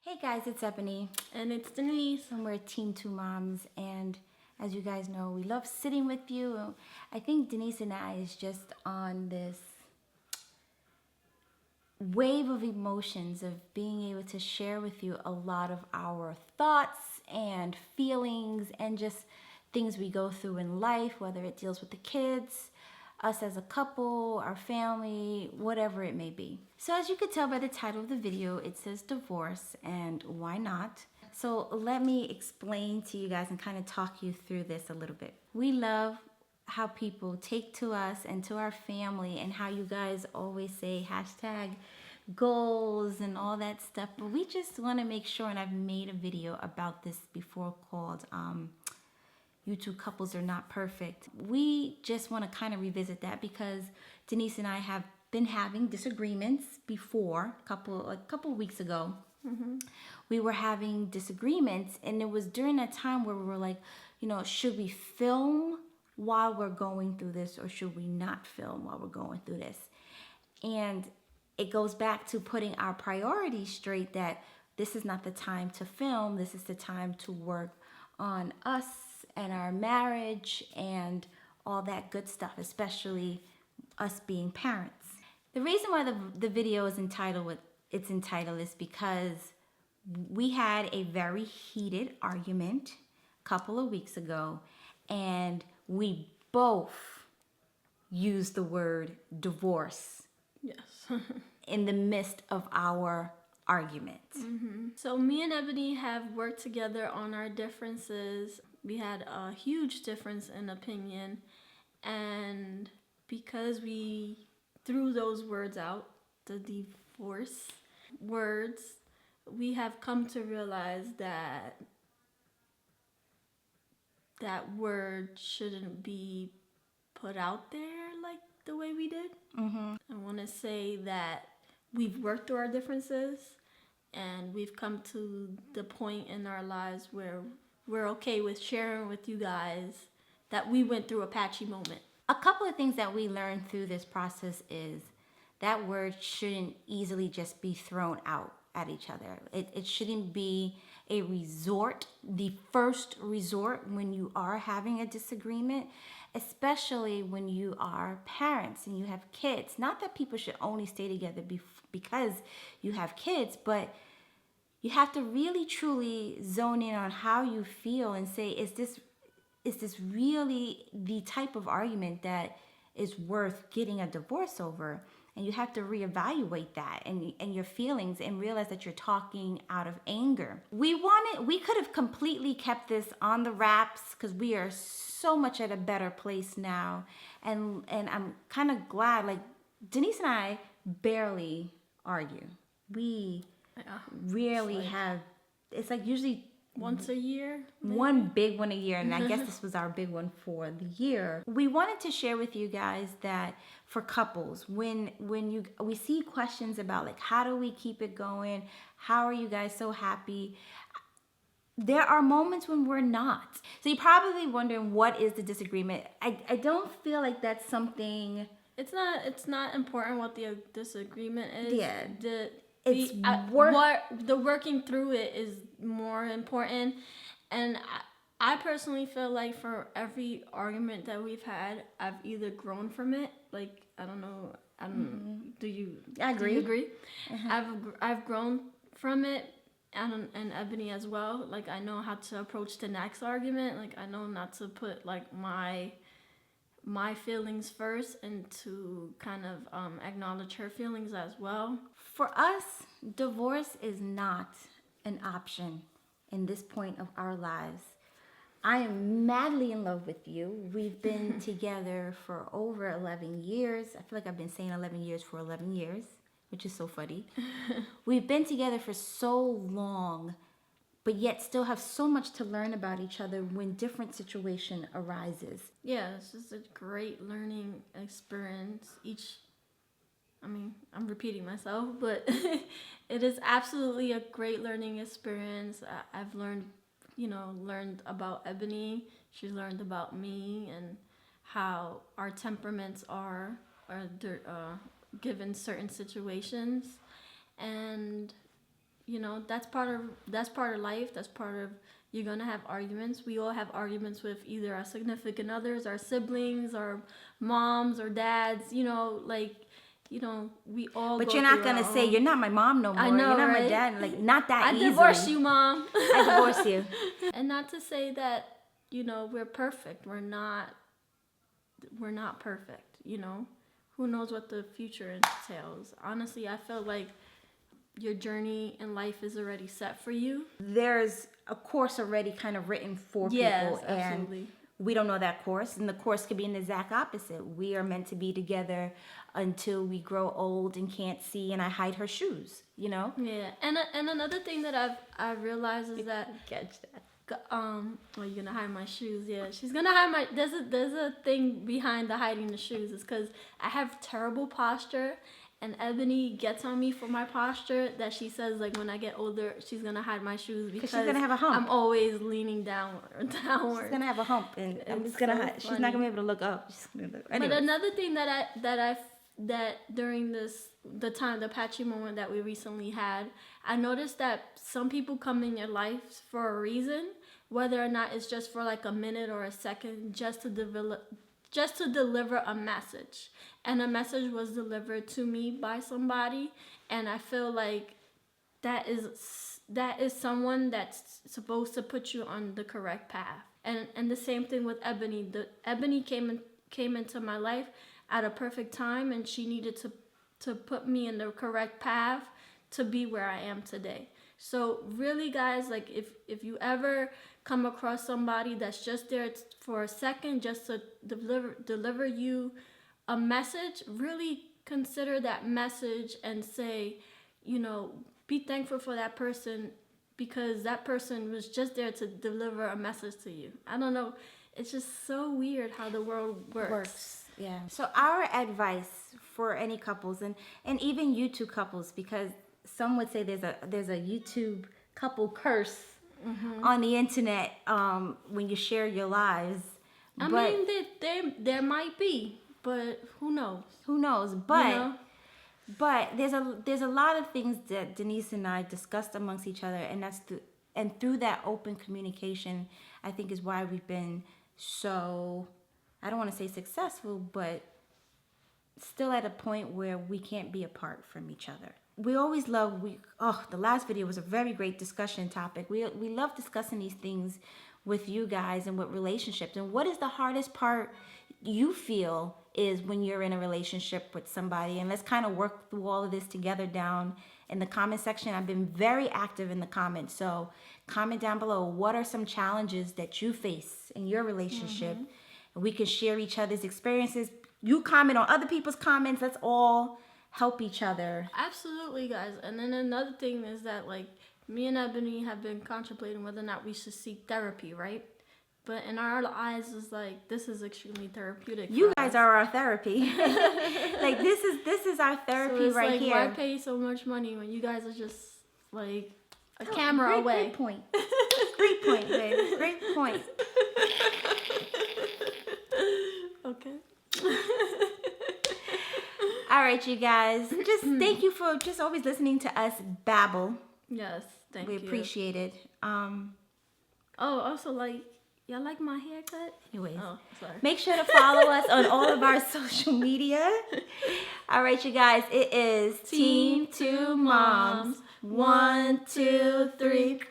Hey guys, it's Ebony. And it's Denise. And we're Team Two Moms. And as you guys know, we love sitting with you. I think Denise and I is just on this wave of emotions of being able to share with you a lot of our thoughts and feelings and just things we go through in life, whether it deals with the kids, us as a couple, our family, whatever it may be. So as you could tell by the title of the video, it says divorce, and why not? So let me explain to you guys and kind of talk you through this a little bit. We love how people take to us and to our family and how you guys always say hashtag goals and all that stuff, but we just want to make sure, and I've made a video about this before called You Two Couples Are Not Perfect. We just want to kind of revisit that because Denise and I have been having disagreements before. A couple weeks ago, we were having disagreements, and it was during that time where we were like, should we film while we're going through this, or should we not film while we're going through this? And it goes back to putting our priorities straight, that this is not the time to film. This is the time to work on us and our marriage and all that good stuff, especially us being parents. The reason why the video is entitled what it's entitled is because we had a very heated argument a couple of weeks ago, and we both used the word divorce. Yes. In the midst of our argument. So me and Ebony have worked together on our differences. We had a huge difference in opinion, and because we threw those words out, the divorce words, we have come to realize that that word shouldn't be put out there like the way we did. I want to say that we've worked through our differences, and we've come to the point in our lives where we're okay with sharing with you guys that we went through a patchy moment. A couple of things that we learned through this process is that word shouldn't easily just be thrown out at each other. It shouldn't be a resort, the first resort when you are having a disagreement, especially when you are parents and you have kids. Not that people should only stay together because you have kids, but you have to really truly zone in on how you feel and say, is this really the type of argument that is worth getting a divorce over? And you have to reevaluate that and your feelings and realize that you're talking out of anger. We could have completely kept this on the wraps because we are so much at a better place now. And I'm kind of glad, like Denise and I barely argue. We rarely have, it's like usually once a year, maybe? One big one a year, and I guess this was our big one for the year. We wanted to share with you guys that for couples, when we see questions about like, how do we keep it going? How are you guys so happy? There are moments when we're not. So you're probably wondering, what is the disagreement? I don't feel like that's something. It's not important what the disagreement is. Yeah. The working through it is more important. And I personally feel like for every argument that we've had, I've either grown from it. Like, I don't know. Do you? I agree. Do you agree? I've grown from it, and Ebony as well. Like, I know how to approach the next argument. Like, I know not to put like my feelings first, and to kind of acknowledge her feelings as well. For us, divorce is not an option in this point of our lives. I am madly in love with you. We've been together for over 11 years. I feel like I've been saying 11 years for 11 years, which is so funny. We've been together for so long, but yet still have so much to learn about each other when different situation arises. Yeah, it's just a great learning experience. I'm repeating myself, but it is absolutely a great learning experience. I've learned about Ebony. She's learned about me and how our temperaments are given certain situations. And that's part of life. That's part of, you're gonna have arguments. We all have arguments with either our significant others, our siblings, our moms or dads. We all. But go you're not through gonna our say own. you're not my mom no more. I know, You're not right? my dad. Like, not that I easily. divorce you, Mom. I divorce you. And not to say that we're perfect. We're not perfect. Who knows what the future entails? Honestly, I feel like your journey in life is already set for you. There's a course already kind of written for Yes, people, and absolutely. we don't know that course, and the course could be an exact opposite. We are meant to be together until we grow old and can't see, and I hide her shoes. Yeah, and another thing that I've realized is that Catch that. Well, you're gonna hide my shoes. Yeah, she's gonna hide my. There's a thing behind the hiding the shoes. It's because I have terrible posture, and Ebony gets on me for my posture. That she says, like, when I get older, she's gonna hide my shoes because she's gonna have a hump. I'm always leaning downward. She's gonna have a hump, and It's gonna so hide. She's funny. not gonna be able to look up. She's gonna look. But another thing that during the patchy moment that we recently had, I noticed that some people come in your life for a reason, whether or not it's just for like a minute or a second, just to deliver a message. And a message was delivered to me by somebody, and I feel like that is someone that's supposed to put you on the correct path. And the same thing with Ebony. Ebony came into my life at a perfect time, and she needed to put me in the correct path to be where I am today. So really, guys, like, if you ever come across somebody that's just there for a second just to deliver you a message, really consider that message and say, be thankful for that person, because that person was just there to deliver a message to you. I don't know. It's just so weird how the world works. Yeah. So our advice for any couples, and even YouTube couples, because some would say there's a YouTube couple curse on the internet when you share your lives. I mean, there might be, but who knows? Who knows? But there's a lot of things that Denise and I discussed amongst each other, and through that open communication, I think is why we've been so, I don't want to say successful, but still at a point where we can't be apart from each other. We always love, the last video was a very great discussion topic. We love discussing these things with you guys and with relationships. And what is the hardest part you feel is when you're in a relationship with somebody? And let's kind of work through all of this together down in the comment section. I've been very active in the comments. So comment down below, what are some challenges that you face in your relationship? And we can share each other's experiences. You comment on other people's comments. Let's all help each other. Absolutely, guys. And then another thing is that, like, me and Ebony have been contemplating whether or not we should seek therapy, right? But in our eyes, it's like, this is extremely therapeutic. You guys are our therapy. Like, this is our therapy, so it's right, like, here. Why pay so much money when you guys are just like a camera away? Great point. Great point, babe. Great point. Okay. All right, you guys. Just thank you for just always listening to us babble. Yes, thank you. We appreciate it. Also, like, y'all like my haircut? Anyways, sorry. Make sure to follow us on all of our social media. All right, you guys. It is Team 2 Moms. 1, 2, 3.